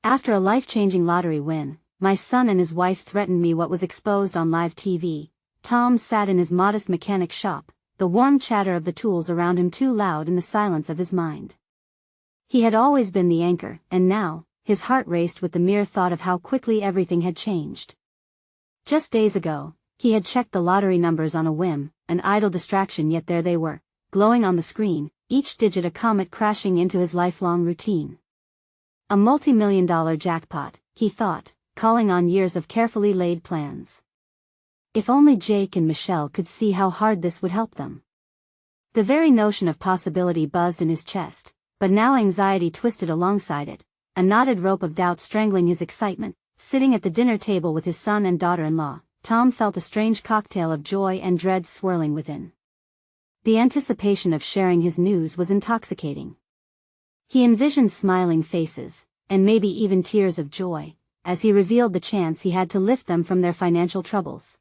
After a life-changing lottery win, my son and his wife threatened me what was exposed on live TV. Tom sat in his modest mechanic shop, the warm chatter of the tools around him too loud in the silence of his mind. He had always been the anchor, and now, his heart raced with the mere thought of how quickly everything had changed. Just days ago, he had checked the lottery numbers on a whim, an idle distraction, yet there they were, glowing on the screen, each digit a comet crashing into his lifelong routine. A multi-million-dollar jackpot, he thought, calling on years of carefully laid plans. If only Jake and Michelle could see how hard this would help them. The very notion of possibility buzzed in his chest, but now anxiety twisted alongside it, a knotted rope of doubt strangling his excitement. Sitting at the dinner table with his son and daughter-in-law, Tom felt a strange cocktail of joy and dread swirling within. The anticipation of sharing his news was intoxicating. He envisioned smiling faces, and maybe even tears of joy, as he revealed the chance he had to lift them from their financial troubles.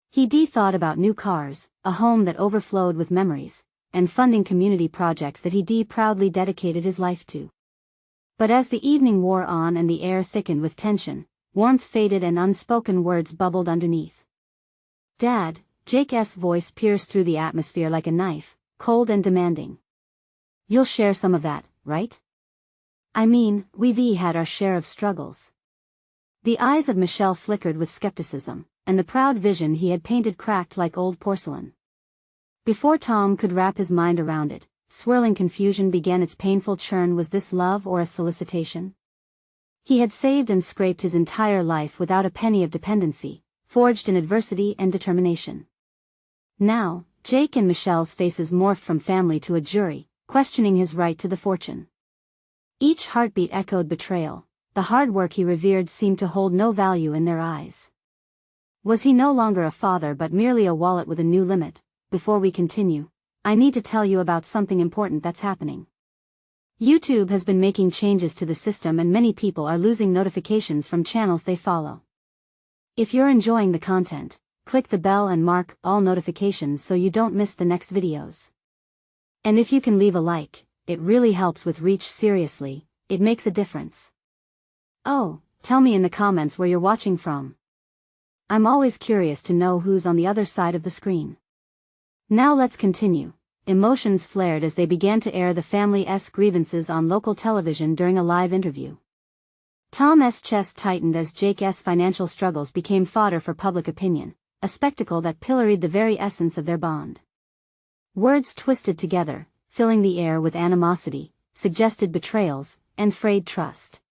He thought about new cars, a home that overflowed with memories, and funding community projects that he proudly dedicated his life to. But as the evening wore on and the air thickened with tension, warmth faded and unspoken words bubbled underneath. "Dad," Jake's voice pierced through the atmosphere like a knife, cold and demanding. "You'll share some of that, right? I mean, we've had our share of struggles." The eyes of Michelle flickered with skepticism, and the proud vision he had painted cracked like old porcelain. Before Tom could wrap his mind around it, swirling confusion began its painful churn. Was this love or a solicitation? He had saved and scraped his entire life without a penny of dependency, forged in adversity and determination. Now, Jake and Michelle's faces morphed from family to a jury, questioning his right to the fortune. Each heartbeat echoed betrayal. The hard work he revered seemed to hold no value in their eyes. Was he no longer a father but merely a wallet with a new limit? Before we continue, I need to tell you about something important that's happening. YouTube has been making changes to the system and many people are losing notifications from channels they follow. If you're enjoying the content, click the bell and mark all notifications so you don't miss the next videos. And if you can leave a like, it really helps with reach. Seriously, it makes a difference. Oh, tell me in the comments where you're watching from. I'm always curious to know who's on the other side of the screen. Now let's continue. Emotions flared as they began to air the family's grievances on local television during a live interview. Tom's chest tightened as Jake's financial struggles became fodder for public opinion, a spectacle that pilloried the very essence of their bond. Words twisted together, filling the air with animosity, suggested betrayals, and frayed trust.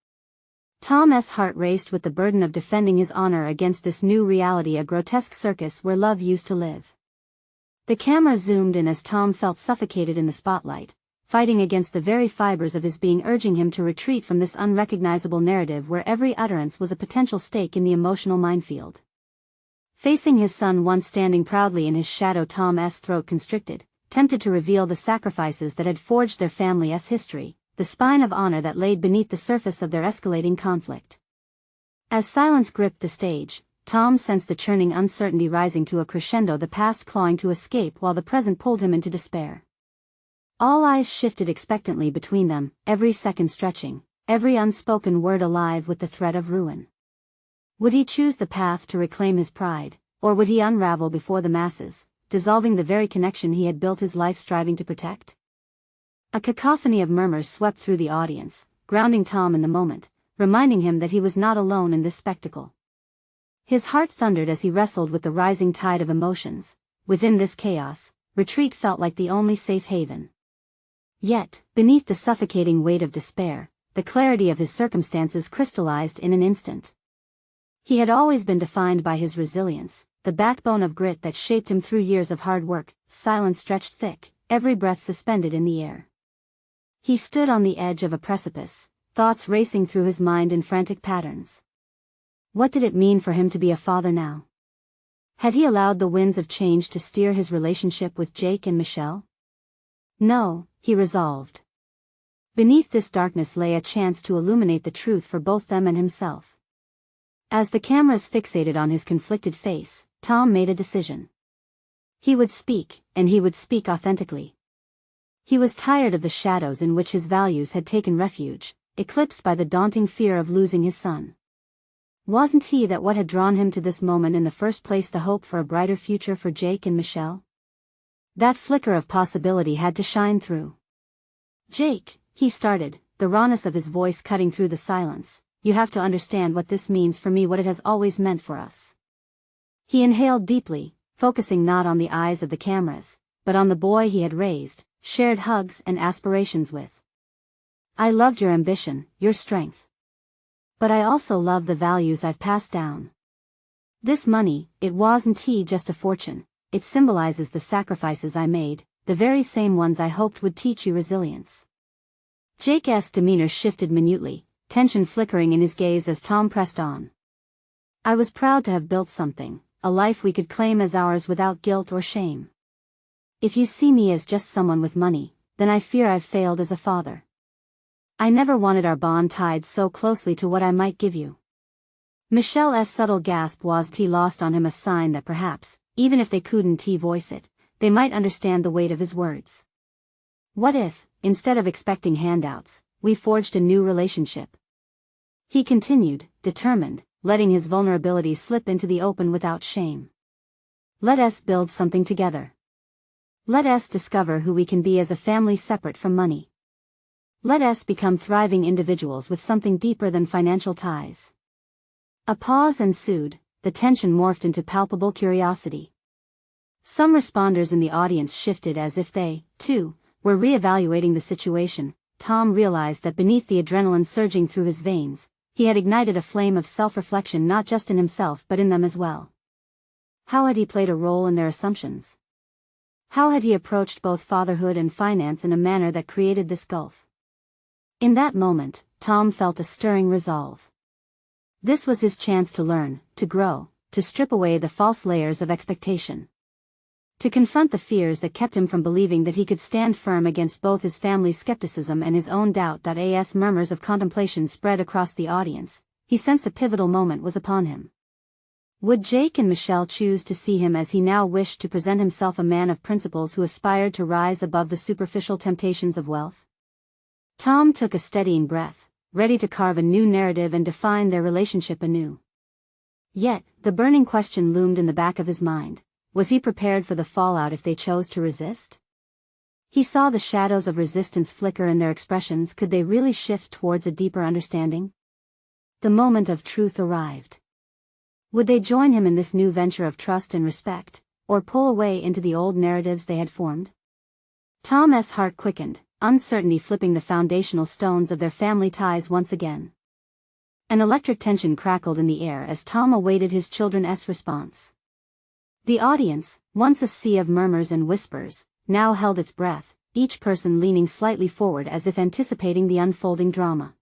Tom's heart raced with the burden of defending his honor against this new reality, a grotesque circus where love used to live. The camera zoomed in as Tom felt suffocated in the spotlight, fighting against the very fibers of his being, urging him to retreat from this unrecognizable narrative where every utterance was a potential stake in the emotional minefield. Facing his son once standing proudly in his shadow, Tom's throat constricted, tempted to reveal the sacrifices that had forged their family's history, the spine of honor that laid beneath the surface of their escalating conflict. As silence gripped the stage, Tom sensed the churning uncertainty rising to a crescendo, the past clawing to escape while the present pulled him into despair. All eyes shifted expectantly between them, every second stretching, every unspoken word alive with the threat of ruin. Would he choose the path to reclaim his pride, or would he unravel before the masses, dissolving the very connection he had built his life striving to protect? A cacophony of murmurs swept through the audience, grounding Tom in the moment, reminding him that he was not alone in this spectacle. His heart thundered as he wrestled with the rising tide of emotions. Within this chaos, retreat felt like the only safe haven. Yet, beneath the suffocating weight of despair, the clarity of his circumstances crystallized in an instant. He had always been defined by his resilience, the backbone of grit that shaped him through years of hard work. Silence stretched thick, every breath suspended in the air. He stood on the edge of a precipice, thoughts racing through his mind in frantic patterns. What did it mean for him to be a father now? Had he allowed the winds of change to steer his relationship with Jake and Michelle? No, he resolved. Beneath this darkness lay a chance to illuminate the truth for both them and himself. As the cameras fixated on his conflicted face, Tom made a decision. He would speak, and he would speak authentically. He was tired of the shadows in which his values had taken refuge, eclipsed by the daunting fear of losing his son. Wasn't he that what had drawn him to this moment in the first place, the hope for a brighter future for Jake and Michelle? That flicker of possibility had to shine through. "Jake," he started, the rawness of his voice cutting through the silence, "you have to understand what this means for me, what it has always meant for us." He inhaled deeply, focusing not on the eyes of the cameras, but on the boy he had raised, shared hugs and aspirations with. "I loved your ambition, your strength. But I also love the values I've passed down. This money, it wasn't just a fortune, it symbolizes the sacrifices I made, the very same ones I hoped would teach you resilience." Jake's demeanor shifted minutely, tension flickering in his gaze as Tom pressed on. "I was proud to have built something, a life we could claim as ours without guilt or shame. If you see me as just someone with money, then I fear I've failed as a father. I never wanted our bond tied so closely to what I might give you." Michelle's subtle gasp was lost on him, a sign that perhaps, even if they couldn't voice it, they might understand the weight of his words. "What if, instead of expecting handouts, we forged a new relationship?" He continued, determined, letting his vulnerability slip into the open without shame. "Let us build something together. Let us discover who we can be as a family separate from money. Let us become thriving individuals with something deeper than financial ties." A pause ensued, the tension morphed into palpable curiosity. Some responders in the audience shifted as if they, too, were re-evaluating the situation. Tom realized that beneath the adrenaline surging through his veins, he had ignited a flame of self-reflection not just in himself but in them as well. How had he played a role in their assumptions? How had he approached both fatherhood and finance in a manner that created this gulf? In that moment, Tom felt a stirring resolve. This was his chance to learn, to grow, to strip away the false layers of expectation. To confront the fears that kept him from believing that he could stand firm against both his family's skepticism and his own doubt. As murmurs of contemplation spread across the audience, he sensed a pivotal moment was upon him. Would Jake and Michelle choose to see him as he now wished to present himself, a man of principles who aspired to rise above the superficial temptations of wealth? Tom took a steadying breath, ready to carve a new narrative and define their relationship anew. Yet, the burning question loomed in the back of his mind. Was he prepared for the fallout if they chose to resist? He saw the shadows of resistance flicker in their expressions. Could they really shift towards a deeper understanding? The moment of truth arrived. Would they join him in this new venture of trust and respect, or pull away into the old narratives they had formed? Tom's heart quickened, uncertainty flipping the foundational stones of their family ties once again. An electric tension crackled in the air as Tom awaited his children's response. The audience, once a sea of murmurs and whispers, now held its breath, each person leaning slightly forward as if anticipating the unfolding drama.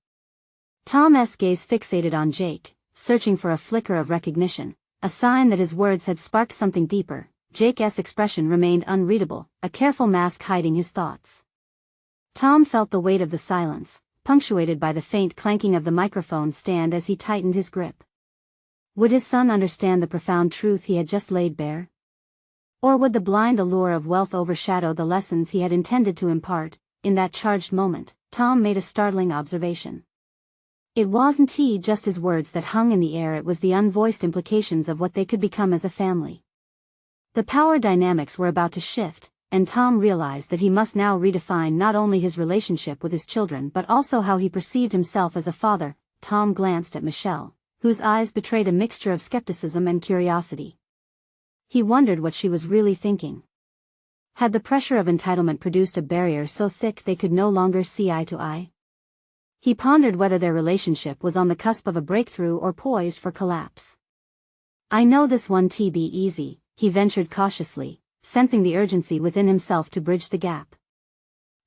Tom's gaze fixated on Jake, searching for a flicker of recognition, a sign that his words had sparked something deeper. Jake's expression remained unreadable, a careful mask hiding his thoughts. Tom felt the weight of the silence, punctuated by the faint clanking of the microphone stand as he tightened his grip. Would his son understand the profound truth he had just laid bare? Or would the blind allure of wealth overshadow the lessons he had intended to impart? In that charged moment, Tom made a startling observation. It wasn't just his words that hung in the air, it was the unvoiced implications of what they could become as a family. The power dynamics were about to shift, and Tom realized that he must now redefine not only his relationship with his children but also how he perceived himself as a father. Tom glanced at Michelle, whose eyes betrayed a mixture of skepticism and curiosity. He wondered what she was really thinking. Had the pressure of entitlement produced a barrier so thick they could no longer see eye to eye? He pondered whether their relationship was on the cusp of a breakthrough or poised for collapse. "I know this won't be easy," he ventured cautiously, sensing the urgency within himself to bridge the gap.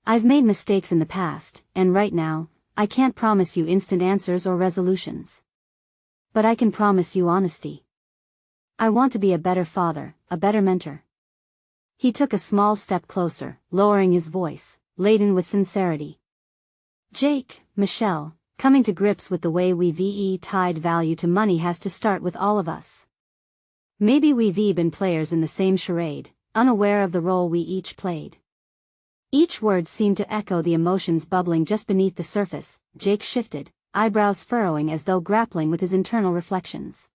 "I've made mistakes in the past, and right now, I can't promise you instant answers or resolutions. But I can promise you honesty. I want to be a better father, a better mentor." He took a small step closer, lowering his voice, laden with sincerity. "Jake, Michelle, coming to grips with the way we've tied value to money has to start with all of us. Maybe we've been players in the same charade, unaware of the role we each played. Each word seemed to echo the emotions bubbling just beneath the surface. Jake shifted, eyebrows furrowing as though grappling with his internal reflections.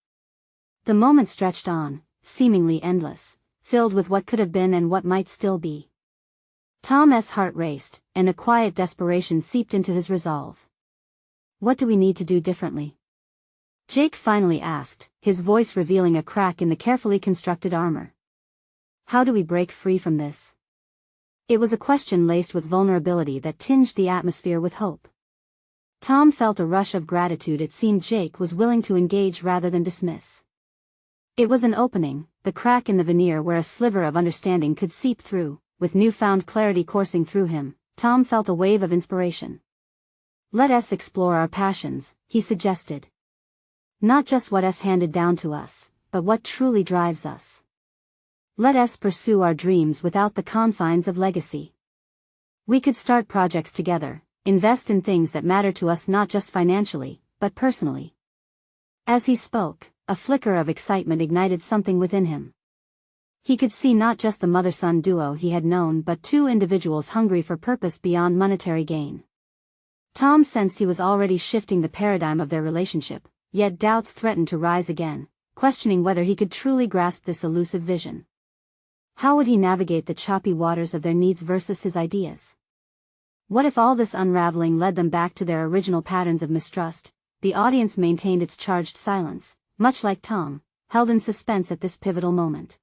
The moment stretched on, seemingly endless, filled with what could have been and what might still be. Tom's heart raced, and a quiet desperation seeped into his resolve. What do we need to do differently? Jake finally asked, his voice revealing a crack in the carefully constructed armor. How do we break free from this? It was a question laced with vulnerability that tinged the atmosphere with hope. Tom felt a rush of gratitude. It seemed Jake was willing to engage rather than dismiss. It was an opening, the crack in the veneer where a sliver of understanding could seep through. With newfound clarity coursing through him, Tom felt a wave of inspiration. Let us explore our passions, he suggested. Not just what is handed down to us, but what truly drives us. Let us pursue our dreams without the confines of legacy. We could start projects together, invest in things that matter to us not just financially, but personally. As he spoke, a flicker of excitement ignited something within him. He could see not just the mother-son duo he had known but two individuals hungry for purpose beyond monetary gain. Tom sensed he was already shifting the paradigm of their relationship, yet doubts threatened to rise again, questioning whether he could truly grasp this elusive vision. How would he navigate the choppy waters of their needs versus his ideas? What if all this unraveling led them back to their original patterns of mistrust? The audience maintained its charged silence, much like Tom, held in suspense at this pivotal moment.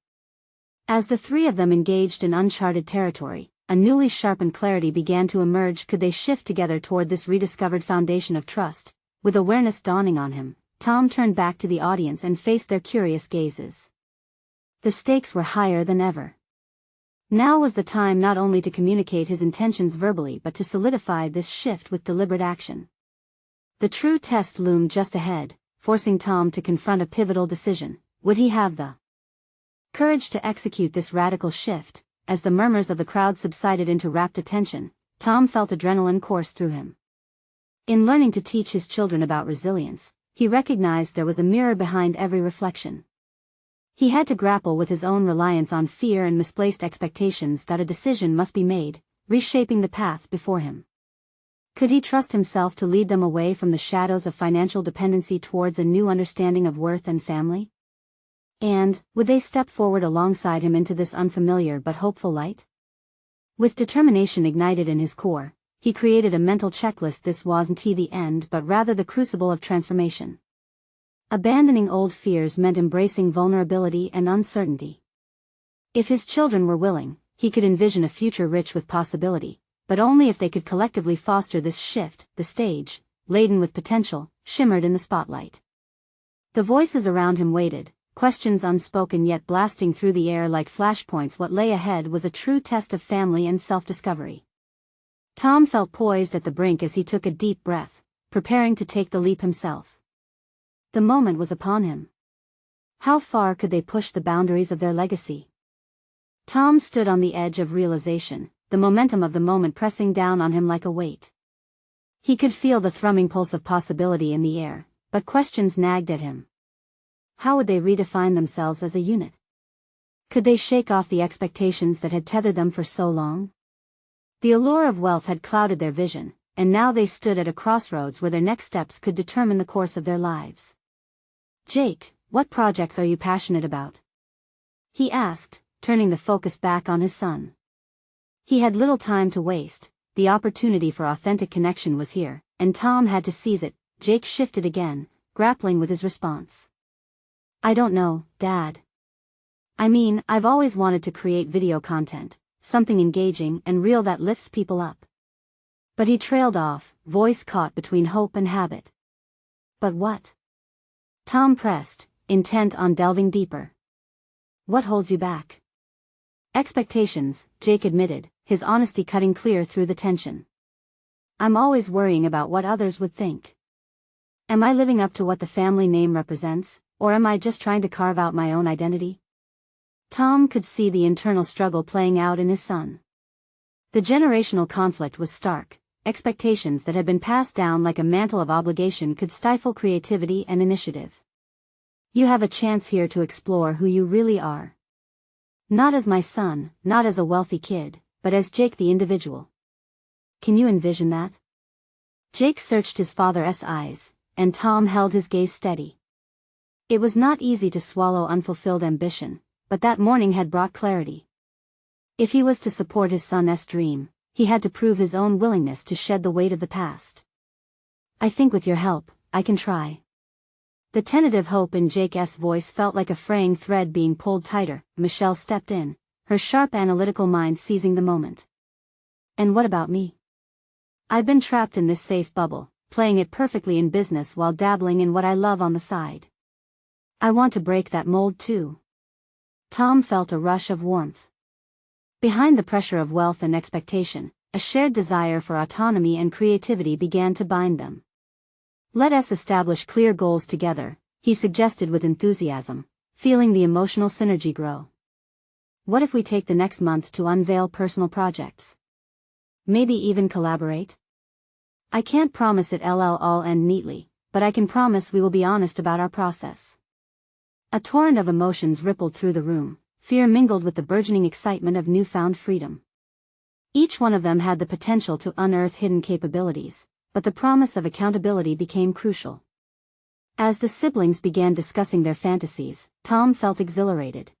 As the three of them engaged in uncharted territory, a newly sharpened clarity began to emerge. Could they shift together toward this rediscovered foundation of trust? With awareness dawning on him, Tom turned back to the audience and faced their curious gazes. The stakes were higher than ever. Now was the time not only to communicate his intentions verbally but to solidify this shift with deliberate action. The true test loomed just ahead, forcing Tom to confront a pivotal decision. Would he have the courage to execute this radical shift? As the murmurs of the crowd subsided into rapt attention, Tom felt adrenaline course through him. In learning to teach his children about resilience, he recognized there was a mirror behind every reflection. He had to grapple with his own reliance on fear and misplaced expectations. That a decision must be made, reshaping the path before him. Could he trust himself to lead them away from the shadows of financial dependency towards a new understanding of worth and family? And, would they step forward alongside him into this unfamiliar but hopeful light? With determination ignited in his core, he created a mental checklist. This wasn't the end but rather the crucible of transformation. Abandoning old fears meant embracing vulnerability and uncertainty. If his children were willing, he could envision a future rich with possibility, but only if they could collectively foster this shift. The stage, laden with potential, shimmered in the spotlight. The voices around him waited, questions unspoken yet blasting through the air like flashpoints. What lay ahead was a true test of family and self-discovery. Tom felt poised at the brink as he took a deep breath, preparing to take the leap himself. The moment was upon him. How far could they push the boundaries of their legacy? Tom stood on the edge of realization, the momentum of the moment pressing down on him like a weight. He could feel the thrumming pulse of possibility in the air, but questions nagged at him. How would they redefine themselves as a unit? Could they shake off the expectations that had tethered them for so long? The allure of wealth had clouded their vision, and now they stood at a crossroads where their next steps could determine the course of their lives. Jake, what projects are you passionate about? He asked, turning the focus back on his son. He had little time to waste. The opportunity for authentic connection was here, and Tom had to seize it. Jake shifted again, grappling with his response. I don't know, Dad. I mean, I've always wanted to create video content, something engaging and real that lifts people up. But he trailed off, voice caught between hope and habit. But what? Tom pressed, intent on delving deeper. What holds you back? Expectations, Jake admitted, his honesty cutting clear through the tension. I'm always worrying about what others would think. Am I living up to what the family name represents, or am I just trying to carve out my own identity? Tom could see the internal struggle playing out in his son. The generational conflict was stark. Expectations that had been passed down like a mantle of obligation could stifle creativity and initiative. You have a chance here to explore who you really are. Not as my son, not as a wealthy kid, but as Jake the individual. Can you envision that? Jake searched his father's eyes, and Tom held his gaze steady. It was not easy to swallow unfulfilled ambition, but that morning had brought clarity. If he was to support his son's dream, he had to prove his own willingness to shed the weight of the past. I think with your help, I can try. The tentative hope in Jake's voice felt like a fraying thread being pulled tighter. Michelle stepped in, her sharp analytical mind seizing the moment. And what about me? I've been trapped in this safe bubble, playing it perfectly in business while dabbling in what I love on the side. I want to break that mold too. Tom felt a rush of warmth. Behind the pressure of wealth and expectation, a shared desire for autonomy and creativity began to bind them. Let us establish clear goals together, he suggested with enthusiasm, feeling the emotional synergy grow. What if we take the next month to unveil personal projects? Maybe even collaborate? I can't promise it'll all end neatly, but I can promise we will be honest about our process. A torrent of emotions rippled through the room, fear mingled with the burgeoning excitement of newfound freedom. Each one of them had the potential to unearth hidden capabilities, but the promise of accountability became crucial. As the siblings began discussing their fantasies, Tom felt exhilarated.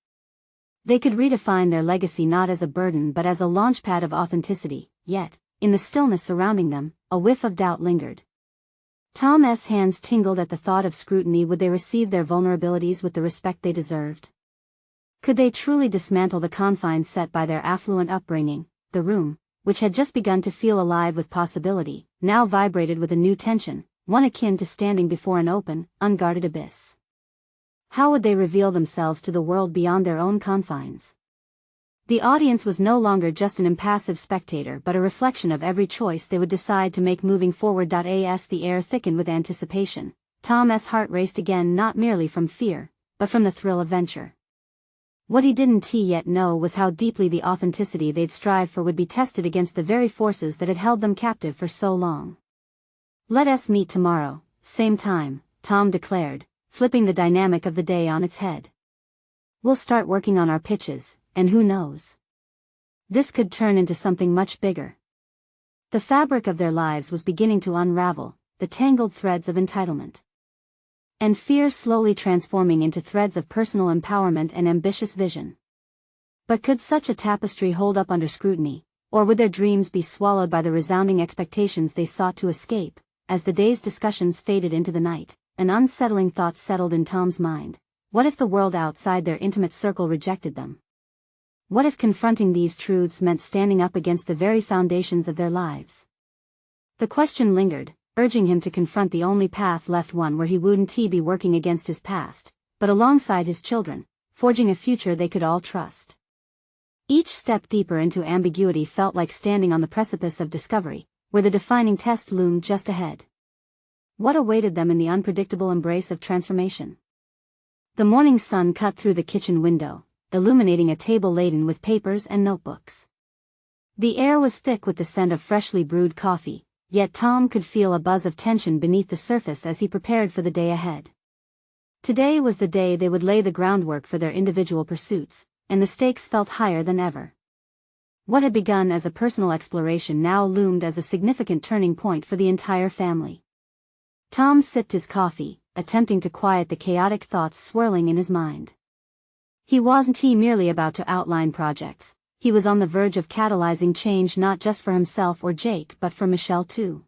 They could redefine their legacy not as a burden but as a launchpad of authenticity, yet, in the stillness surrounding them, a whiff of doubt lingered. Tom's hands tingled at the thought of scrutiny. Would they receive their vulnerabilities with the respect they deserved? Could they truly dismantle the confines set by their affluent upbringing? The room, which had just begun to feel alive with possibility, now vibrated with a new tension, one akin to standing before an open, unguarded abyss. How would they reveal themselves to the world beyond their own confines? The audience was no longer just an impassive spectator but a reflection of every choice they would decide to make moving forward. As the air thickened with anticipation, Tom's heart raced again, not merely from fear, but from the thrill of venture. What he didn't yet know was how deeply the authenticity they'd strive for would be tested against the very forces that had held them captive for so long. Let us meet tomorrow, same time, Tom declared, flipping the dynamic of the day on its head. We'll start working on our pitches, and who knows? This could turn into something much bigger. The fabric of their lives was beginning to unravel, the tangled threads of entitlement and fear slowly transforming into threads of personal empowerment and ambitious vision. But could such a tapestry hold up under scrutiny, or would their dreams be swallowed by the resounding expectations they sought to escape? As the day's discussions faded into the night, an unsettling thought settled in Tom's mind. What if the world outside their intimate circle rejected them? What if confronting these truths meant standing up against the very foundations of their lives? The question lingered, urging him to confront the only path left, one where he wouldn't be working against his past, but alongside his children, forging a future they could all trust. Each step deeper into ambiguity felt like standing on the precipice of discovery, where the defining test loomed just ahead. What awaited them in the unpredictable embrace of transformation? The morning sun cut through the kitchen window, illuminating a table laden with papers and notebooks. The air was thick with the scent of freshly brewed coffee, yet Tom could feel a buzz of tension beneath the surface as he prepared for the day ahead. Today was the day they would lay the groundwork for their individual pursuits, and the stakes felt higher than ever. What had begun as a personal exploration now loomed as a significant turning point for the entire family. Tom sipped his coffee, attempting to quiet the chaotic thoughts swirling in his mind. He wasn't merely about to outline projects. He was on the verge of catalyzing change not just for himself or Jake but for Michelle too.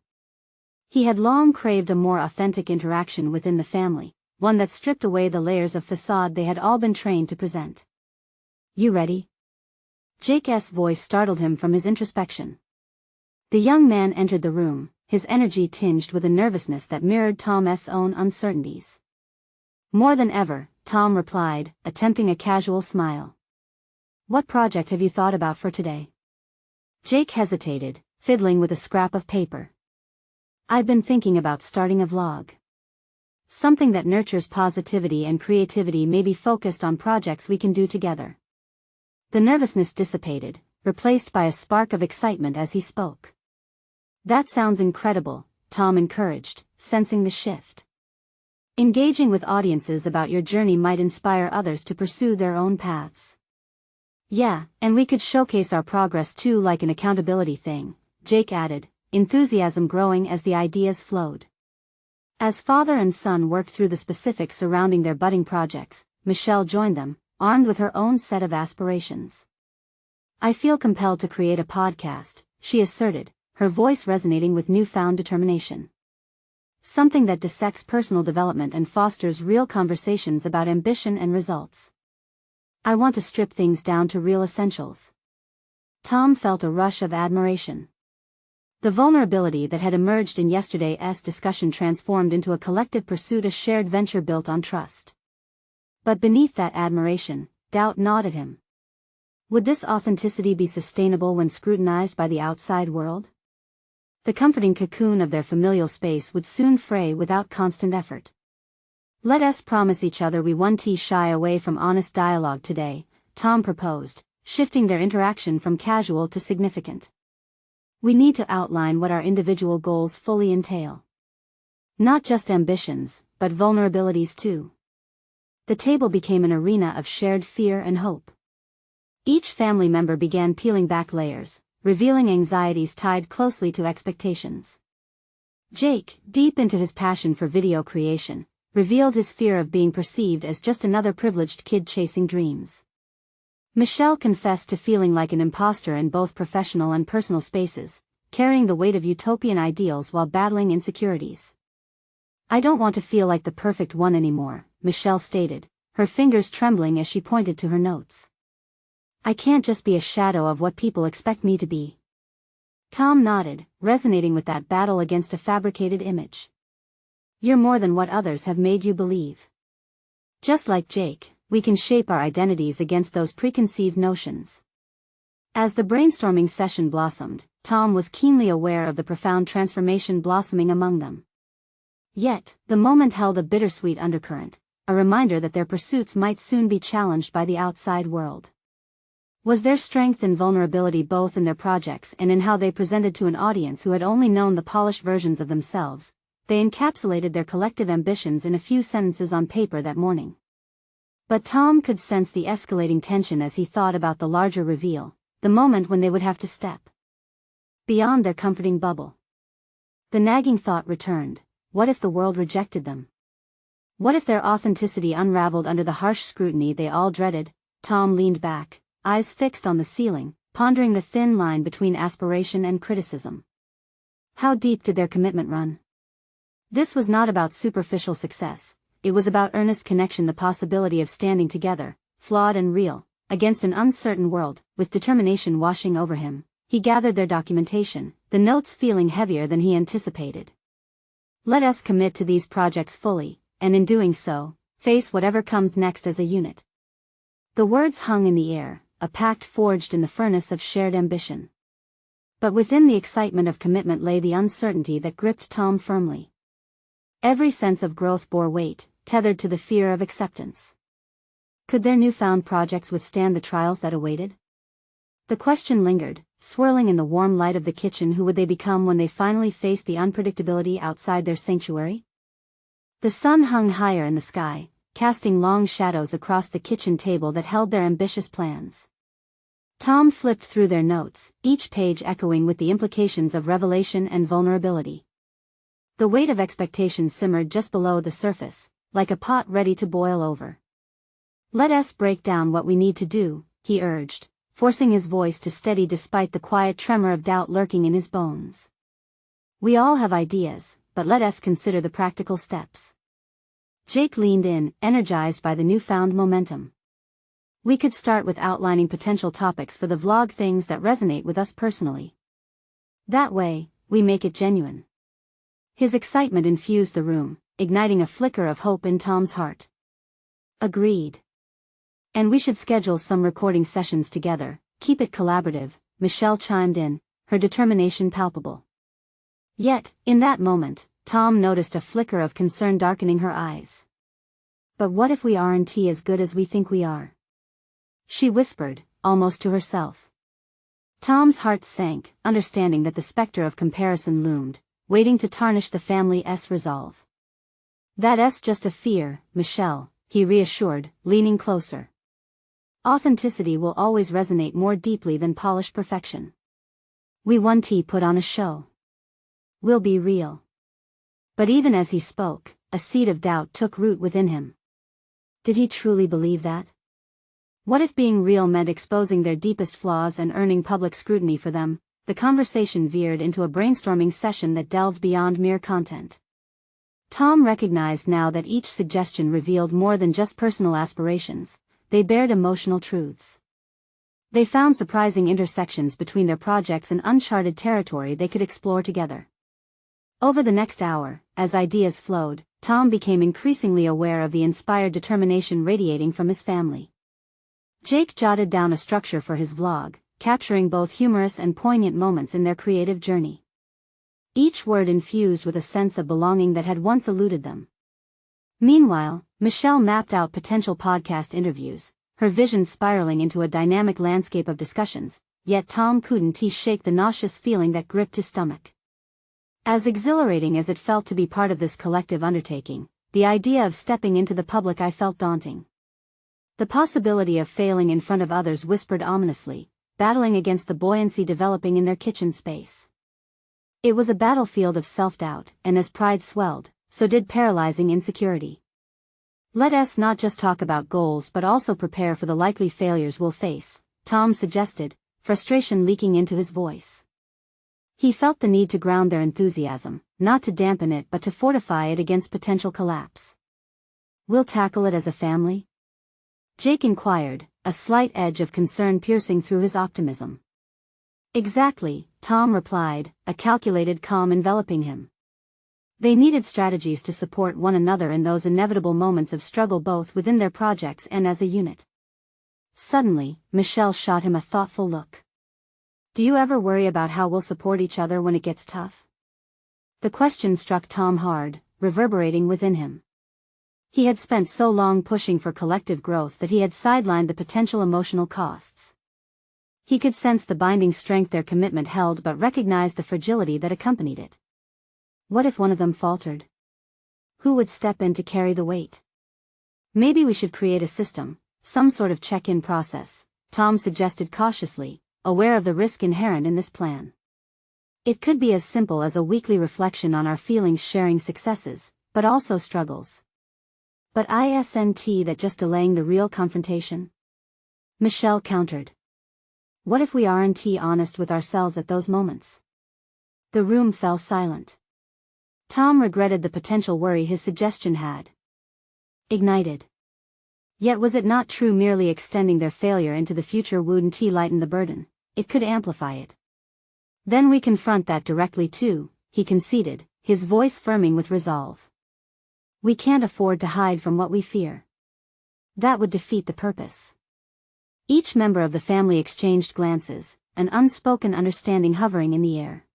He had long craved a more authentic interaction within the family, one that stripped away the layers of facade they had all been trained to present. You ready? Jake's voice startled him from his introspection. The young man entered the room, his energy tinged with a nervousness that mirrored Tom's own uncertainties. More than ever, Tom replied, attempting a casual smile. What project have you thought about for today? Jake hesitated, fiddling with a scrap of paper. I've been thinking about starting a vlog. Something that nurtures positivity and creativity, maybe focused on projects we can do together. The nervousness dissipated, replaced by a spark of excitement as he spoke. That sounds incredible, Tom encouraged, sensing the shift. Engaging with audiences about your journey might inspire others to pursue their own paths. Yeah, and we could showcase our progress too, like an accountability thing, Jake added, enthusiasm growing as the ideas flowed. As father and son worked through the specifics surrounding their budding projects, Michelle joined them, armed with her own set of aspirations. I feel compelled to create a podcast, she asserted, her voice resonating with newfound determination. Something that dissects personal development and fosters real conversations about ambition and results. I want to strip things down to real essentials. Tom felt a rush of admiration. The vulnerability that had emerged in yesterday's discussion transformed into a collective pursuit, a shared venture built on trust. But beneath that admiration, doubt gnawed at him. Would this authenticity be sustainable when scrutinized by the outside world? The comforting cocoon of their familial space would soon fray without constant effort. Let us promise each other we won't shy away from honest dialogue today, Tom proposed, shifting their interaction from casual to significant. We need to outline what our individual goals fully entail. Not just ambitions, but vulnerabilities too. The table became an arena of shared fear and hope. Each family member began peeling back layers, revealing anxieties tied closely to expectations. Jake, deep into his passion for video creation, revealed his fear of being perceived as just another privileged kid chasing dreams. Michelle confessed to feeling like an imposter in both professional and personal spaces, carrying the weight of utopian ideals while battling insecurities. I don't want to feel like the perfect one anymore, Michelle stated, her fingers trembling as she pointed to her notes. I can't just be a shadow of what people expect me to be. Tom nodded, resonating with that battle against a fabricated image. You're more than what others have made you believe. Just like Jake, we can shape our identities against those preconceived notions. As the brainstorming session blossomed, Tom was keenly aware of the profound transformation blossoming among them. Yet, the moment held a bittersweet undercurrent, a reminder that their pursuits might soon be challenged by the outside world. Was there strength and vulnerability both in their projects and in how they presented to an audience who had only known the polished versions of themselves? They encapsulated their collective ambitions in a few sentences on paper that morning. But Tom could sense the escalating tension as he thought about the larger reveal, the moment when they would have to step beyond their comforting bubble. The nagging thought returned, what if the world rejected them? What if their authenticity unraveled under the harsh scrutiny they all dreaded? Tom leaned back, eyes fixed on the ceiling, pondering the thin line between aspiration and criticism. How deep did their commitment run? This was not about superficial success, it was about earnest connection, the possibility of standing together, flawed and real, against an uncertain world. With determination washing over him, he gathered their documentation, the notes feeling heavier than he anticipated. Let us commit to these projects fully, and in doing so, face whatever comes next as a unit. The words hung in the air, a pact forged in the furnace of shared ambition. But within the excitement of commitment lay the uncertainty that gripped Tom firmly. Every sense of growth bore weight, tethered to the fear of acceptance. Could their newfound projects withstand the trials that awaited? The question lingered, swirling in the warm light of the kitchen. Who would they become when they finally faced the unpredictability outside their sanctuary? The sun hung higher in the sky, casting long shadows across the kitchen table that held their ambitious plans. Tom flipped through their notes, each page echoing with the implications of revelation and vulnerability. The weight of expectation simmered just below the surface, like a pot ready to boil over. Let us break down what we need to do, he urged, forcing his voice to steady despite the quiet tremor of doubt lurking in his bones. We all have ideas, but let us consider the practical steps. Jake leaned in, energized by the newfound momentum. We could start with outlining potential topics for the vlog, things that resonate with us personally. That way, we make it genuine. His excitement infused the room, igniting a flicker of hope in Tom's heart. Agreed. And we should schedule some recording sessions together, keep it collaborative, Michelle chimed in, her determination palpable. Yet, in that moment, Tom noticed a flicker of concern darkening her eyes. But what if we aren't as good as we think we are? She whispered, almost to herself. Tom's heart sank, understanding that the specter of comparison loomed, waiting to tarnish the family's resolve. That's just a fear, Michelle, he reassured, leaning closer. Authenticity will always resonate more deeply than polished perfection. We want to put on a show. We'll be real. But even as he spoke, a seed of doubt took root within him. Did he truly believe that? What if being real meant exposing their deepest flaws and earning public scrutiny for them? The conversation veered into a brainstorming session that delved beyond mere content. Tom recognized now that each suggestion revealed more than just personal aspirations. They bared emotional truths. They found surprising intersections between their projects and uncharted territory they could explore together. Over the next hour, as ideas flowed, Tom became increasingly aware of the inspired determination radiating from his family. Jake jotted down a structure for his vlog, capturing both humorous and poignant moments in their creative journey. Each word infused with a sense of belonging that had once eluded them. Meanwhile, Michelle mapped out potential podcast interviews, her vision spiraling into a dynamic landscape of discussions, yet Tom couldn't shake the nauseous feeling that gripped his stomach. As exhilarating as it felt to be part of this collective undertaking, the idea of stepping into the public eye felt daunting. The possibility of failing in front of others whispered ominously, battling against the buoyancy developing in their kitchen space. It was a battlefield of self-doubt, and as pride swelled, so did paralyzing insecurity. Let us not just talk about goals but also prepare for the likely failures we'll face, Tom suggested, frustration leaking into his voice. He felt the need to ground their enthusiasm, not to dampen it but to fortify it against potential collapse. We'll tackle it as a family? Jake inquired, a slight edge of concern piercing through his optimism. Exactly, Tom replied, a calculated calm enveloping him. They needed strategies to support one another in those inevitable moments of struggle both within their projects and as a unit. Suddenly, Michelle shot him a thoughtful look. Do you ever worry about how we'll support each other when it gets tough? The question struck Tom hard, reverberating within him. He had spent so long pushing for collective growth that he had sidelined the potential emotional costs. He could sense the binding strength their commitment held but recognized the fragility that accompanied it. What if one of them faltered? Who would step in to carry the weight? Maybe we should create a system, some sort of check-in process, Tom suggested cautiously, aware of the risk inherent in this plan. It could be as simple as a weekly reflection on our feelings, sharing successes, but also struggles. But isn't that just delaying the real confrontation? Michelle countered. What if we aren't honest with ourselves at those moments? The room fell silent. Tom regretted the potential worry his suggestion had ignited. Yet was it not true merely extending their failure into the future wouldn't lighten the burden, it could amplify it. Then we confront that directly too, he conceded, his voice firming with resolve. We can't afford to hide from what we fear. That would defeat the purpose. Each member of the family exchanged glances, an unspoken understanding hovering in the air.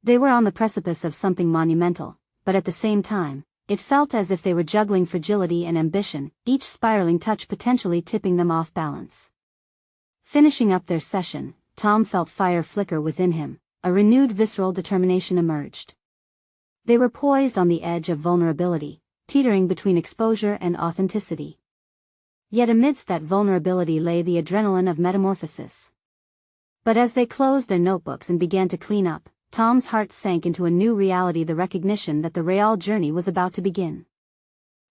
They were on the precipice of something monumental, but at the same time, it felt as if they were juggling fragility and ambition, each spiraling touch potentially tipping them off balance. Finishing up their session, Tom felt fire flicker within him, a renewed visceral determination emerged. They were poised on the edge of vulnerability, teetering between exposure and authenticity. Yet amidst that vulnerability lay the adrenaline of metamorphosis. But as they closed their notebooks and began to clean up, Tom's heart sank into a new reality, the recognition that the real journey was about to begin.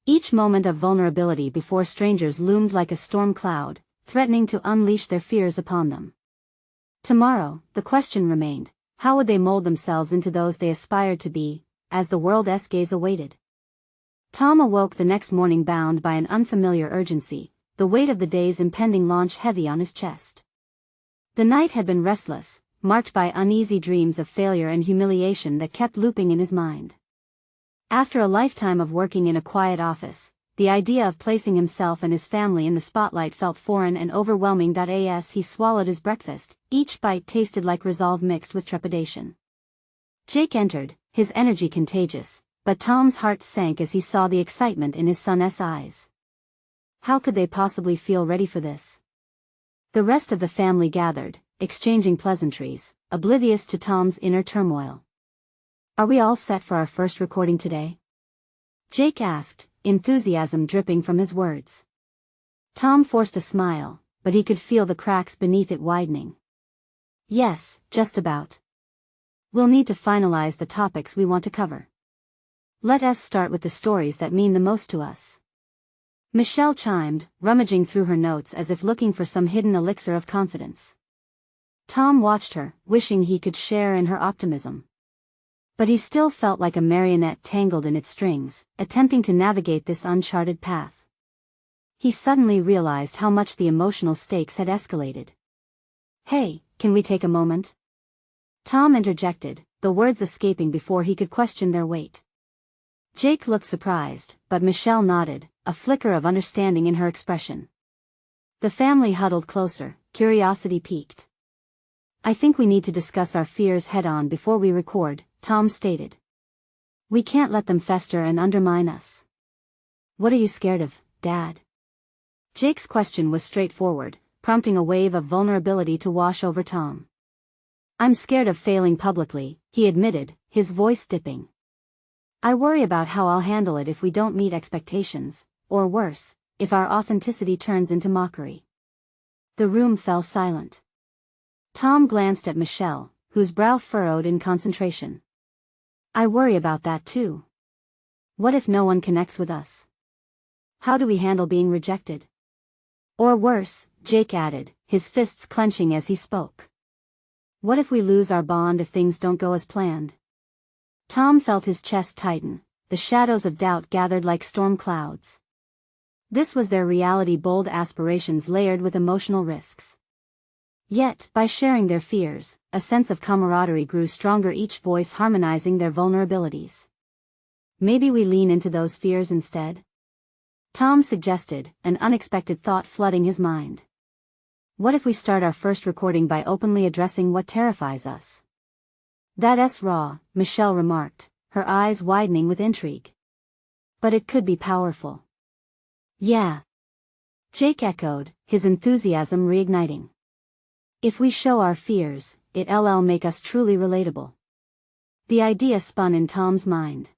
Each moment of vulnerability before strangers loomed like a storm cloud, threatening to unleash their fears upon them. Tomorrow, the question remained, how would they mold themselves into those they aspired to be, as the world's gaze awaited? Tom awoke the next morning bound by an unfamiliar urgency, the weight of the day's impending launch heavy on his chest. The night had been restless, marked by uneasy dreams of failure and humiliation that kept looping in his mind. After a lifetime of working in a quiet office, the idea of placing himself and his family in the spotlight felt foreign and overwhelming. As he swallowed his breakfast, each bite tasted like resolve mixed with trepidation. Jake entered, his energy contagious, but Tom's heart sank as he saw the excitement in his son's eyes. How could they possibly feel ready for this? The rest of the family gathered, exchanging pleasantries, oblivious to Tom's inner turmoil. Are we all set for our first recording today? Jake asked, enthusiasm dripping from his words. Tom forced a smile, but he could feel the cracks beneath it widening. Yes, just about. We'll need to finalize the topics we want to cover. Let us start with the stories that mean the most to us. Michelle chimed, rummaging through her notes as if looking for some hidden elixir of confidence. Tom watched her, wishing he could share in her optimism. But he still felt like a marionette tangled in its strings, attempting to navigate this uncharted path. He suddenly realized how much the emotional stakes had escalated. "Hey, can we take a moment?" Tom interjected, the words escaping before he could question their weight. Jake looked surprised, but Michelle nodded, a flicker of understanding in her expression. The family huddled closer, curiosity piqued. "I think we need to discuss our fears head-on before we record," Tom stated. "We can't let them fester and undermine us." "What are you scared of, Dad?" Jake's question was straightforward, prompting a wave of vulnerability to wash over Tom. "I'm scared of failing publicly," he admitted, his voice dipping. "I worry about how I'll handle it if we don't meet expectations, or worse, if our authenticity turns into mockery." The room fell silent. Tom glanced at Michelle, whose brow furrowed in concentration. "I worry about that too. What if no one connects with us? How do we handle being rejected? Or worse," Jake added, his fists clenching as he spoke. "What if we lose our bond if things don't go as planned?" Tom felt his chest tighten, the shadows of doubt gathered like storm clouds. This was their reality, bold aspirations layered with emotional risks. Yet, by sharing their fears, a sense of camaraderie grew stronger, each voice harmonizing their vulnerabilities. "Maybe we lean into those fears instead?" Tom suggested, an unexpected thought flooding his mind. "What if we start our first recording by openly addressing what terrifies us?" "That's raw," Michelle remarked, her eyes widening with intrigue. "But it could be powerful." "Yeah," Jake echoed, his enthusiasm reigniting. "If we show our fears, it'll make us truly relatable." The idea spun in Tom's mind.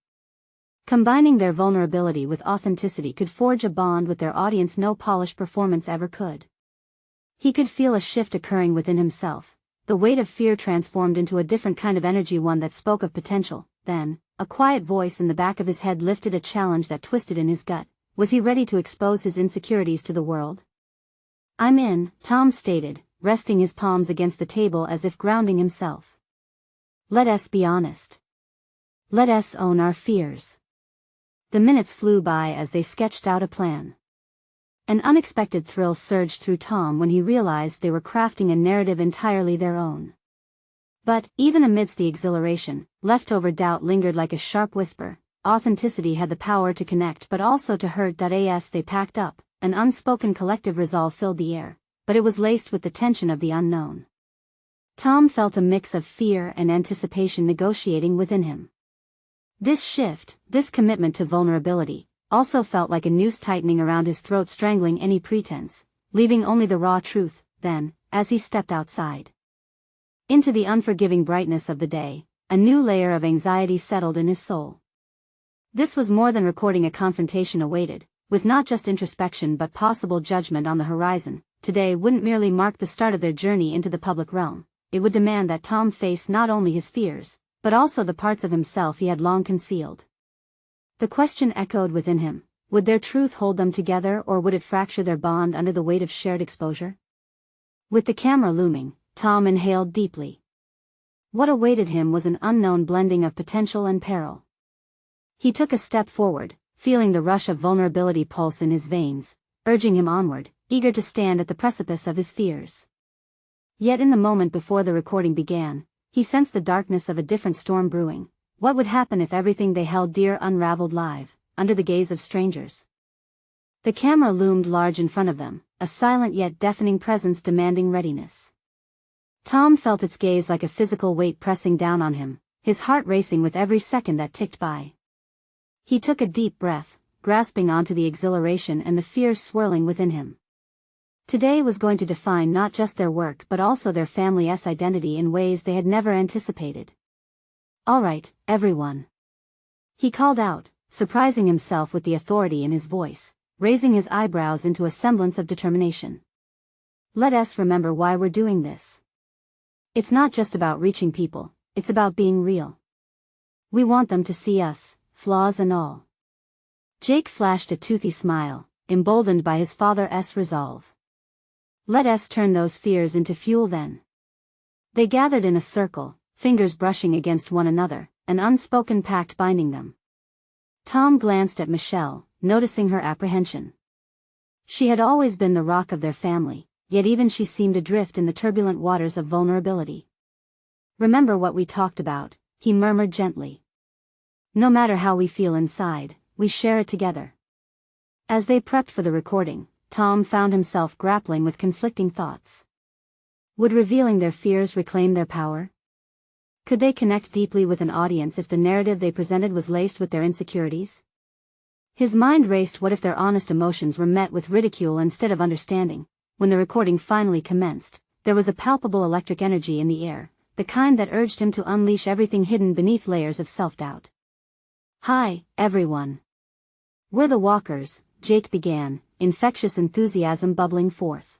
Combining their vulnerability with authenticity could forge a bond with their audience no polished performance ever could. He could feel a shift occurring within himself, the weight of fear transformed into a different kind of energy, one that spoke of potential. Then, a quiet voice in the back of his head lifted a challenge that twisted in his gut. Was he ready to expose his insecurities to the world? "I'm in," Tom stated, resting his palms against the table as if grounding himself. "Let us be honest. Let us own our fears." The minutes flew by as they sketched out a plan. An unexpected thrill surged through Tom when he realized they were crafting a narrative entirely their own. But, even amidst the exhilaration, leftover doubt lingered like a sharp whisper. Authenticity had the power to connect but also to hurt. As they packed up, an unspoken collective resolve filled the air, but it was laced with the tension of the unknown. Tom felt a mix of fear and anticipation negotiating within him. This shift, this commitment to vulnerability, also felt like a noose tightening around his throat, strangling any pretense, leaving only the raw truth. Then, as he stepped outside into the unforgiving brightness of the day, a new layer of anxiety settled in his soul. This was more than recording. A confrontation awaited, with not just introspection but possible judgment on the horizon. Today wouldn't merely mark the start of their journey into the public realm, it would demand that Tom face not only his fears, but also the parts of himself he had long concealed. The question echoed within him: would their truth hold them together, or would it fracture their bond under the weight of shared exposure? With the camera looming, Tom inhaled deeply. What awaited him was an unknown blending of potential and peril. He took a step forward, feeling the rush of vulnerability pulse in his veins, urging him onward, eager to stand at the precipice of his fears. Yet in the moment before the recording began, he sensed the darkness of a different storm brewing. What would happen if everything they held dear unraveled live, under the gaze of strangers? The camera loomed large in front of them, a silent yet deafening presence demanding readiness. Tom felt its gaze like a physical weight pressing down on him, his heart racing with every second that ticked by. He took a deep breath, grasping onto the exhilaration and the fear swirling within him. Today was going to define not just their work but also their family's identity in ways they had never anticipated. "All right, everyone," he called out, surprising himself with the authority in his voice, raising his eyebrows into a semblance of determination. Let us remember why we're doing this. It's not just about reaching people, it's about being real. We want them to see us, flaws and all. Jake flashed a toothy smile, emboldened by his father's resolve. Let us turn those fears into fuel then. They gathered in a circle, fingers brushing against one another, an unspoken pact binding them. Tom glanced at Michelle, noticing her apprehension. She had always been the rock of their family, yet even she seemed adrift in the turbulent waters of vulnerability. Remember what we talked about, he murmured gently. No matter how we feel inside, we share it together. As they prepped for the recording, Tom found himself grappling with conflicting thoughts. Would revealing their fears reclaim their power? Could they connect deeply with an audience if the narrative they presented was laced with their insecurities? His mind raced. What if their honest emotions were met with ridicule instead of understanding? When the recording finally commenced, there was a palpable electric energy in the air, the kind that urged him to unleash everything hidden beneath layers of self-doubt. Hi, everyone. We're the Walkers, Jake began, infectious enthusiasm bubbling forth.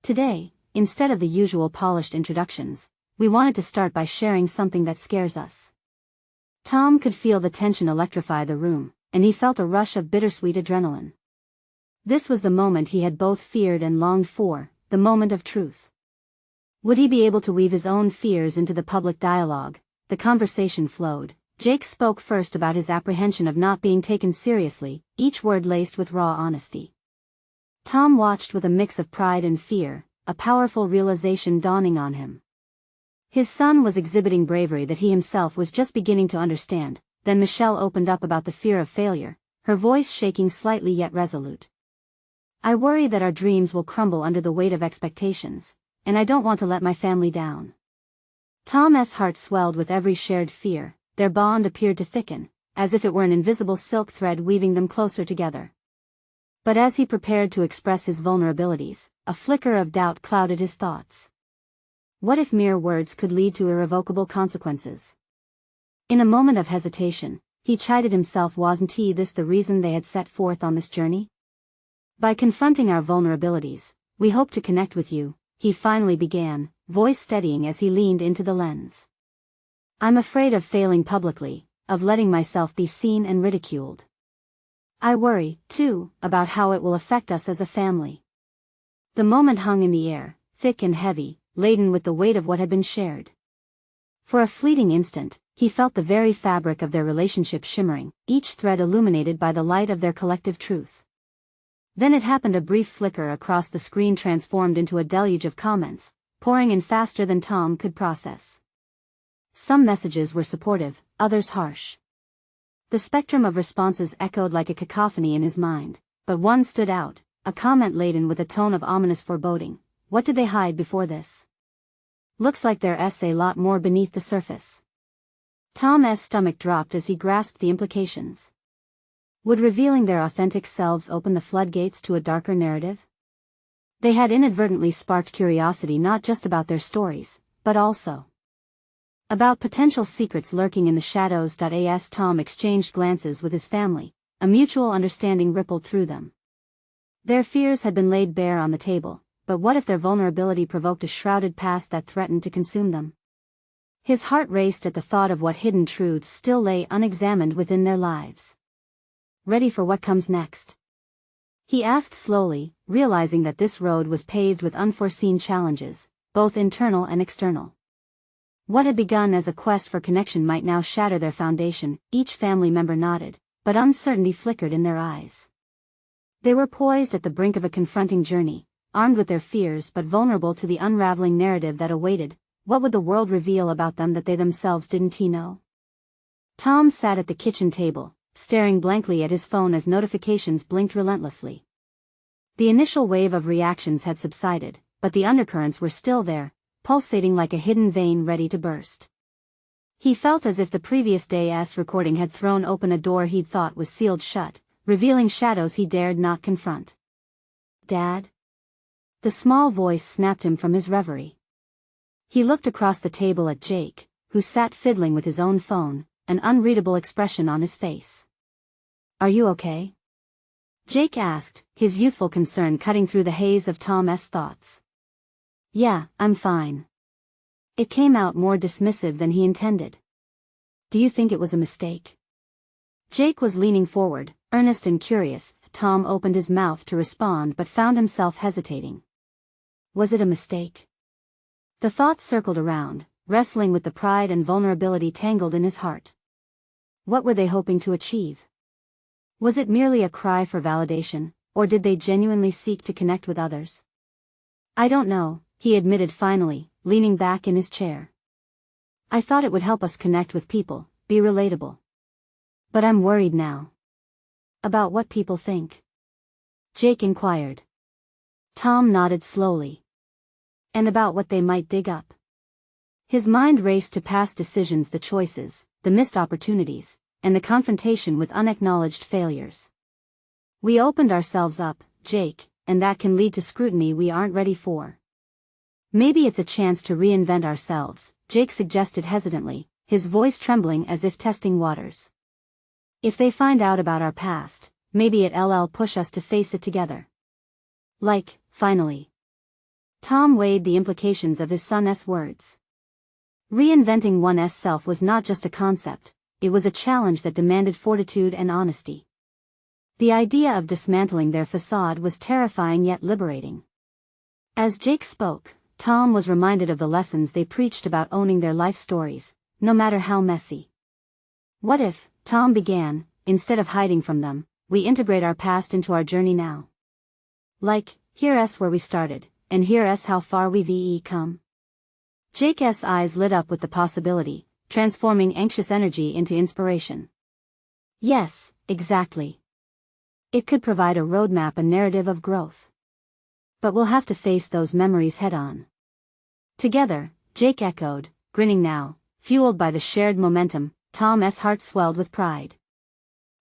Today, instead of the usual polished introductions, we wanted to start by sharing something that scares us. Tom could feel the tension electrify the room, and he felt a rush of bittersweet adrenaline. This was the moment he had both feared and longed for, the moment of truth. Would he be able to weave his own fears into the public dialogue? The conversation flowed. Jake spoke first about his apprehension of not being taken seriously, each word laced with raw honesty. Tom watched with a mix of pride and fear, a powerful realization dawning on him. His son was exhibiting bravery that he himself was just beginning to understand. Then Michelle opened up about the fear of failure, her voice shaking slightly yet resolute. I worry that our dreams will crumble under the weight of expectations, and I don't want to let my family down. Tom's heart swelled with every shared fear. Their bond appeared to thicken, as if it were an invisible silk thread weaving them closer together. But as he prepared to express his vulnerabilities, a flicker of doubt clouded his thoughts. What if mere words could lead to irrevocable consequences? In a moment of hesitation, he chided himself. Wasn't this the reason they had set forth on this journey? By confronting our vulnerabilities, we hope to connect with you, he finally began, voice steadying as he leaned into the lens. I'm afraid of failing publicly, of letting myself be seen and ridiculed. I worry, too, about how it will affect us as a family. The moment hung in the air, thick and heavy, laden with the weight of what had been shared. For a fleeting instant, he felt the very fabric of their relationship shimmering, each thread illuminated by the light of their collective truth. Then it happened. A brief flicker across the screen transformed into a deluge of comments, pouring in faster than Tom could process. Some messages were supportive, others harsh. The spectrum of responses echoed like a cacophony in his mind, but one stood out, a comment laden with a tone of ominous foreboding. What did they hide before this? Looks like there's a lot more beneath the surface. Tom's stomach dropped as he grasped the implications. Would revealing their authentic selves open the floodgates to a darker narrative? They had inadvertently sparked curiosity not just about their stories, but also about potential secrets lurking in the shadows. As Tom exchanged glances with his family, a mutual understanding rippled through them. Their fears had been laid bare on the table, but what if their vulnerability provoked a shrouded past that threatened to consume them? His heart raced at the thought of what hidden truths still lay unexamined within their lives. Ready for what comes next? He asked slowly, realizing that this road was paved with unforeseen challenges, both internal and external. What had begun as a quest for connection might now shatter their foundation. Each family member nodded, but uncertainty flickered in their eyes. They were poised at the brink of a confronting journey, armed with their fears but vulnerable to the unraveling narrative that awaited. What would the world reveal about them that they themselves didn't know? Tom sat at the kitchen table, staring blankly at his phone as notifications blinked relentlessly. The initial wave of reactions had subsided, but the undercurrents were still there, pulsating like a hidden vein ready to burst. He felt as if the previous day's recording had thrown open a door he'd thought was sealed shut, revealing shadows he dared not confront. Dad? The small voice snapped him from his reverie. He looked across the table at Jake, who sat fiddling with his own phone, an unreadable expression on his face. Are you okay? Jake asked, his youthful concern cutting through the haze of Tom's thoughts. Yeah, I'm fine. It came out more dismissive than he intended. Do you think it was a mistake? Jake was leaning forward, earnest and curious. Tom opened his mouth to respond but found himself hesitating. Was it a mistake? The thoughts circled around, wrestling with the pride and vulnerability tangled in his heart. What were they hoping to achieve? Was it merely a cry for validation, or did they genuinely seek to connect with others? I don't know, he admitted finally, leaning back in his chair. I thought it would help us connect with people, be relatable. But I'm worried now. About what people think? Jake inquired. Tom nodded slowly. And about what they might dig up. His mind raced to past decisions, the choices, the missed opportunities, and the confrontation with unacknowledged failures. We opened ourselves up, Jake, and that can lead to scrutiny we aren't ready for. Maybe it's a chance to reinvent ourselves, Jake suggested hesitantly, his voice trembling as if testing waters. If they find out about our past, maybe it'll push us to face it together. Like, finally. Tom weighed the implications of his son's words. Reinventing one's self was not just a concept, it was a challenge that demanded fortitude and honesty. The idea of dismantling their facade was terrifying yet liberating. As Jake spoke, Tom was reminded of the lessons they preached about owning their life stories, no matter how messy. What if, Tom began, instead of hiding from them, we integrate our past into our journey now? Like, here's where we started, and here's how far we've come. Jake's eyes lit up with the possibility, transforming anxious energy into inspiration. Yes, exactly. It could provide a roadmap, a narrative of growth. But we'll have to face those memories head-on. Together, Jake echoed, grinning now, fueled by the shared momentum. Tom's heart swelled with pride.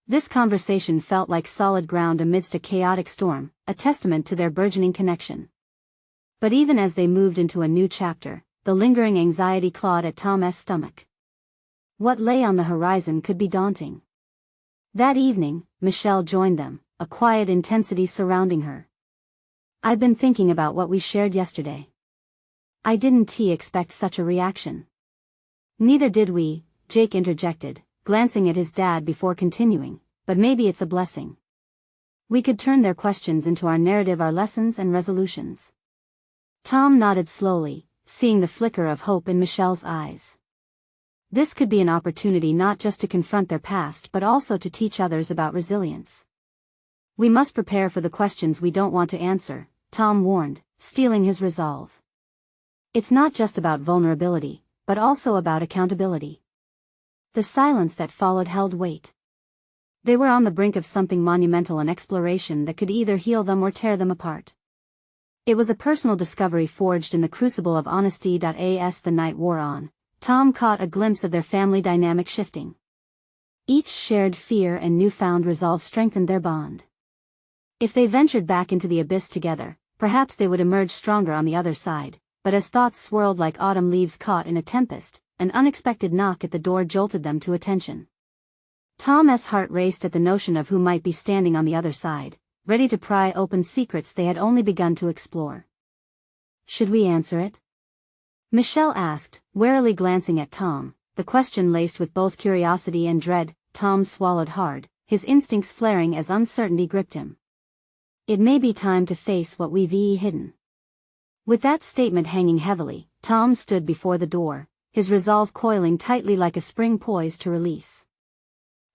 This conversation felt like solid ground amidst a chaotic storm, a testament to their burgeoning connection. But even as they moved into a new chapter, the lingering anxiety clawed at Tom's stomach. What lay on the horizon could be daunting. That evening, Michelle joined them, a quiet intensity surrounding her. I've been thinking about what we shared yesterday. I didn't expect such a reaction. Neither did we, Jake interjected, glancing at his dad before continuing, but maybe it's a blessing. We could turn their questions into our narrative, our lessons and resolutions. Tom nodded slowly, seeing the flicker of hope in Michelle's eyes. This could be an opportunity not just to confront their past but also to teach others about resilience. We must prepare for the questions we don't want to answer, Tom warned, steeling his resolve. It's not just about vulnerability, but also about accountability. The silence that followed held weight. They were on the brink of something monumental, an exploration that could either heal them or tear them apart. It was a personal discovery forged in the crucible of honesty. As the night wore on, Tom caught a glimpse of their family dynamic shifting. Each shared fear and newfound resolve strengthened their bond. If they ventured back into the abyss together, perhaps they would emerge stronger on the other side, but as thoughts swirled like autumn leaves caught in a tempest, an unexpected knock at the door jolted them to attention. Tom's heart raced at the notion of who might be standing on the other side, ready to pry open secrets they had only begun to explore. Should we answer it? Michelle asked, warily glancing at Tom, the question laced with both curiosity and dread. Tom swallowed hard, his instincts flaring as uncertainty gripped him. It may be time to face what we've hidden. With that statement hanging heavily, Tom stood before the door, his resolve coiling tightly like a spring poised to release.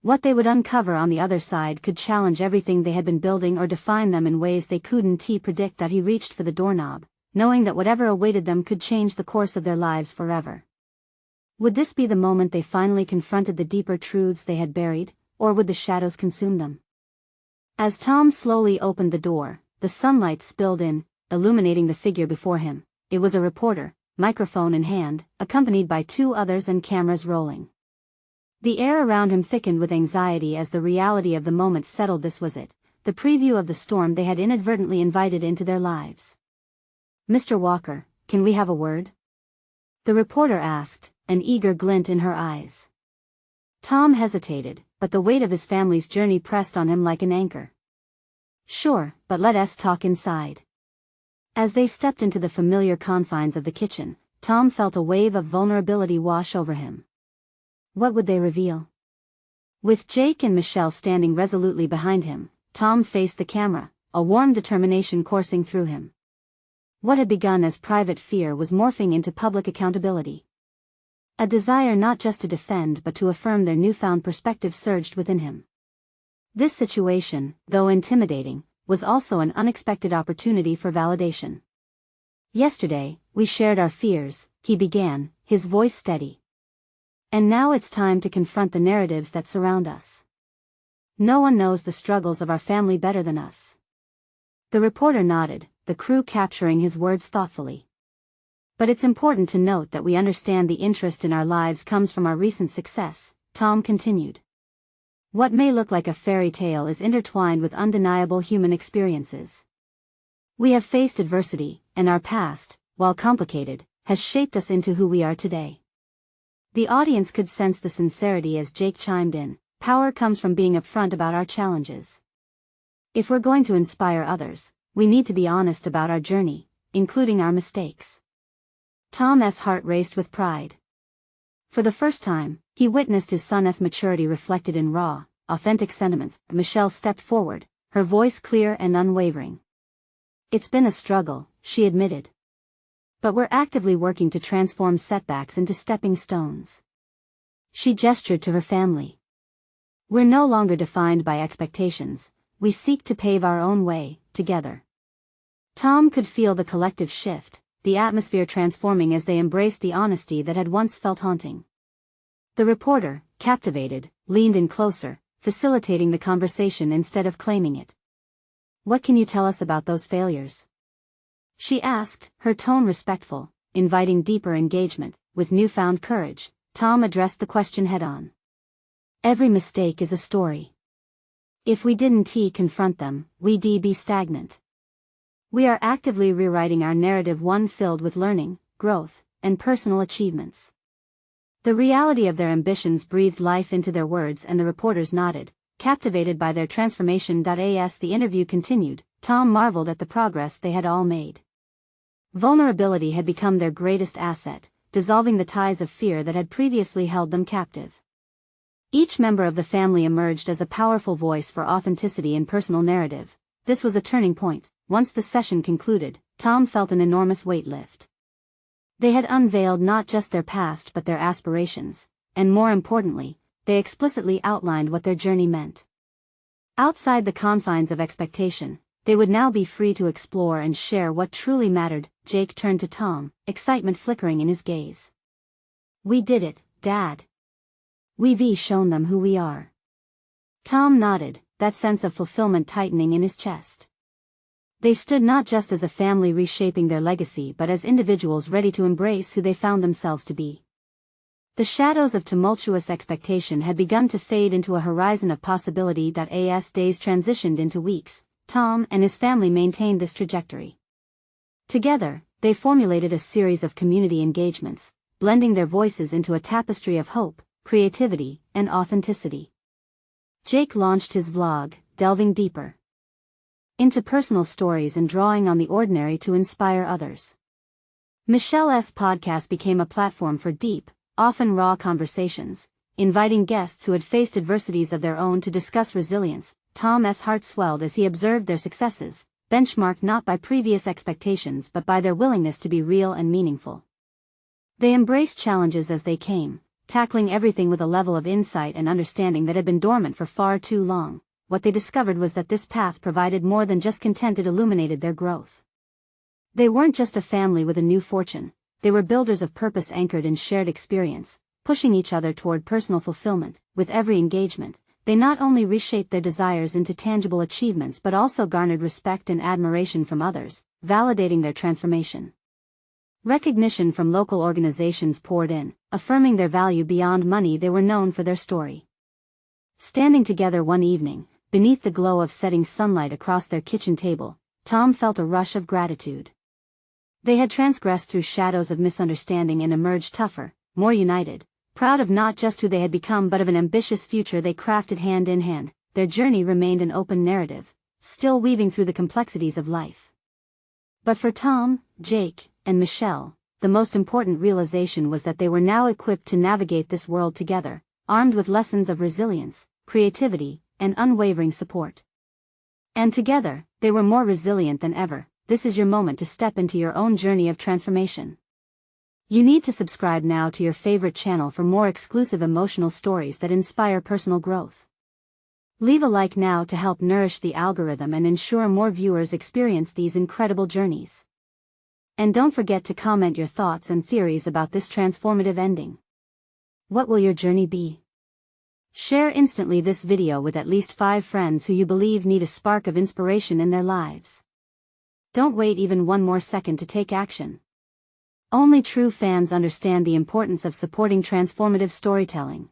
What they would uncover on the other side could challenge everything they had been building or define them in ways they couldn't predict. He reached for the doorknob, knowing that whatever awaited them could change the course of their lives forever. Would this be the moment they finally confronted the deeper truths they had buried, or would the shadows consume them? As Tom slowly opened the door, the sunlight spilled in, illuminating the figure before him. It was a reporter, microphone in hand, accompanied by two others and cameras rolling. The air around him thickened with anxiety as the reality of the moment settled. This was it, the preview of the storm they had inadvertently invited into their lives. Mr. Walker, can we have a word? The reporter asked, an eager glint in her eyes. Tom hesitated, but the weight of his family's journey pressed on him like an anchor. Sure, but let us talk inside. As they stepped into the familiar confines of the kitchen, Tom felt a wave of vulnerability wash over him. What would they reveal? With Jake and Michelle standing resolutely behind him, Tom faced the camera, a warm determination coursing through him. What had begun as private fear was morphing into public accountability. A desire not just to defend but to affirm their newfound perspective surged within him. This situation, though intimidating, was also an unexpected opportunity for validation. Yesterday, we shared our fears, he began, his voice steady. And now it's time to confront the narratives that surround us. No one knows the struggles of our family better than us. The reporter nodded, the crew capturing his words thoughtfully. But it's important to note that we understand the interest in our lives comes from our recent success, Tom continued. What may look like a fairy tale is intertwined with undeniable human experiences. We have faced adversity, and our past, while complicated, has shaped us into who we are today. The audience could sense the sincerity as Jake chimed in. Power comes from being upfront about our challenges. If we're going to inspire others, we need to be honest about our journey, including our mistakes. Tom's heart raced with pride. For the first time, he witnessed his son's maturity reflected in raw, authentic sentiments. Michelle stepped forward, her voice clear and unwavering. It's been a struggle, she admitted. But we're actively working to transform setbacks into stepping stones. She gestured to her family. We're no longer defined by expectations, we seek to pave our own way, together. Tom could feel the collective shift, the atmosphere transforming as they embraced the honesty that had once felt haunting. The reporter, captivated, leaned in closer, facilitating the conversation instead of claiming it. What can you tell us about those failures? She asked, her tone respectful, inviting deeper engagement. With newfound courage, Tom addressed the question head-on. Every mistake is a story. If we didn't confront them, we'd be stagnant. We are actively rewriting our narrative, one filled with learning, growth, and personal achievements. The reality of their ambitions breathed life into their words, and the reporters nodded, captivated by their transformation. As the interview continued, Tom marveled at the progress they had all made. Vulnerability had become their greatest asset, dissolving the ties of fear that had previously held them captive. Each member of the family emerged as a powerful voice for authenticity and personal narrative. This was a turning point. Once the session concluded, Tom felt an enormous weight lift. They had unveiled not just their past but their aspirations, and more importantly, they explicitly outlined what their journey meant. Outside the confines of expectation, they would now be free to explore and share what truly mattered. Jake turned to Tom, excitement flickering in his gaze. We did it, Dad. We've shown them who we are. Tom nodded, that sense of fulfillment tightening in his chest. They stood not just as a family reshaping their legacy but as individuals ready to embrace who they found themselves to be. The shadows of tumultuous expectation had begun to fade into a horizon of possibility. As days transitioned into weeks, Tom and his family maintained this trajectory. Together, they formulated a series of community engagements, blending their voices into a tapestry of hope, creativity, and authenticity. Jake launched his vlog, delving deeper into personal stories and drawing on the ordinary to inspire others. Michelle's podcast became a platform for deep, often raw conversations, inviting guests who had faced adversities of their own to discuss resilience. Tom's heart swelled as he observed their successes, benchmarked not by previous expectations but by their willingness to be real and meaningful. They embraced challenges as they came, tackling everything with a level of insight and understanding that had been dormant for far too long. What they discovered was that this path provided more than just content, it illuminated their growth. They weren't just a family with a new fortune, they were builders of purpose anchored in shared experience, pushing each other toward personal fulfillment. With every engagement, they not only reshaped their desires into tangible achievements but also garnered respect and admiration from others, validating their transformation. Recognition from local organizations poured in, affirming their value beyond money. They were known for their story. Standing together one evening, beneath the glow of setting sunlight across their kitchen table, Tom felt a rush of gratitude. They had transgressed through shadows of misunderstanding and emerged tougher, more united, proud of not just who they had become but of an ambitious future they crafted hand in hand. Their journey remained an open narrative, still weaving through the complexities of life. But for Tom, Jake, and Michelle, the most important realization was that they were now equipped to navigate this world together, armed with lessons of resilience, creativity, and unwavering support. And together, they were more resilient than ever. This is your moment to step into your own journey of transformation. You need to subscribe now to your favorite channel for more exclusive emotional stories that inspire personal growth. Leave a like now to help nourish the algorithm and ensure more viewers experience these incredible journeys. And don't forget to comment your thoughts and theories about this transformative ending. What will your journey be? Share instantly this video with at least 5 friends who you believe need a spark of inspiration in their lives. Don't wait even one more second to take action. Only true fans understand the importance of supporting transformative storytelling.